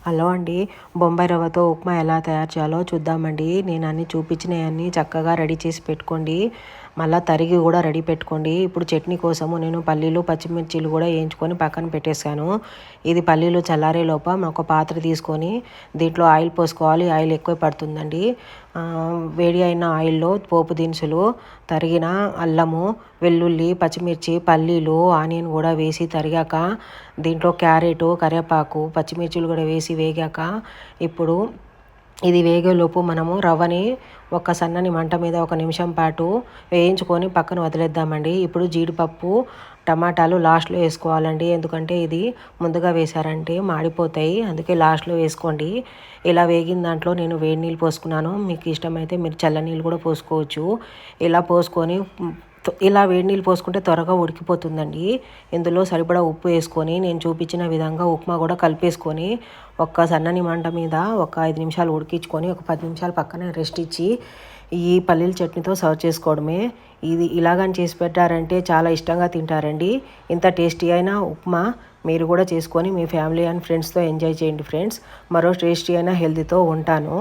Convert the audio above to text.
Hello అండి. బొంబాయి రవ్వతో ఉప్మా ఎలా తయారు చేయాలో చూద్దామండి. నేను అన్నీ చూపించినవన్నీ చక్కగా రెడీ చేసి పెట్టుకోండి. మళ్ళీ తరిగి కూడా రెడీ పెట్టుకోండి. ఇప్పుడు చట్నీ కోసము నేను పల్లీలు పచ్చిమిర్చీలు కూడా వేయించుకొని పక్కన పెట్టేశాను. ఇది పల్లీలు చల్లారే లోపల ఒక పాత్ర తీసుకొని దీంట్లో ఆయిల్ పోసుకోవాలి. ఆయిల్ ఎక్కువ పడుతుందండి. వేడి అయిన ఆయిల్లో పోపు దినుసులు, తరిగిన అల్లము, వెల్లుల్లి, పచ్చిమిర్చి, పల్లీలు, ఆనియన్ కూడా వేసి తరిగాక దీంట్లో క్యారెట్, కరివేపాకు, పచ్చిమిర్చిలు కూడా వేసి వేగాక ఇప్పుడు ఇది వేగేలోపు మనము రవ్వని ఒక సన్నని మంట మీద 1 నిమిషం పాటు వేయించుకొని పక్కన వదిలేద్దామండి. ఇప్పుడు జీడిపప్పు, టమాటాలు లాస్ట్లో వేసుకోవాలండి. ఎందుకంటే ఇది ముందుగా వేసారంటే మాడిపోతాయి, అందుకే లాస్ట్లో వేసుకోండి. ఇలా వేగిన దాంట్లో నేను వేడి నీళ్ళు పోసుకున్నాను. మీకు ఇష్టమైతే మీరు చల్లనీళ్ళు కూడా పోసుకోవచ్చు. ఇలా పోసుకొని ఇలా వేడి నీళ్ళు పోసుకుంటే త్వరగా ఉడికిపోతుందండి. ఇందులో సరిపడా ఉప్పు వేసుకొని నేను చూపించిన విధంగా ఉప్మా కూడా కలిపేసుకొని ఒక్క సన్నని మంట మీద ఒక 5 నిమిషాలు ఉడికించుకొని ఒక 10 నిమిషాలు పక్కన రెస్ట్ ఇచ్చి ఈ పల్లీల చట్నీతో సర్వ్ చేసుకోవడమే. ఇది ఇలాగని చేసి పెట్టారంటే చాలా ఇష్టంగా తింటారండి. ఇంత టేస్టీ అయిన ఉప్మా మీరు కూడా చేసుకొని మీ ఫ్యామిలీ అండ్ ఫ్రెండ్స్తో ఎంజాయ్ చేయండి ఫ్రెండ్స్. మరో టేస్టీ అయిన హెల్తీతో ఉంటాను.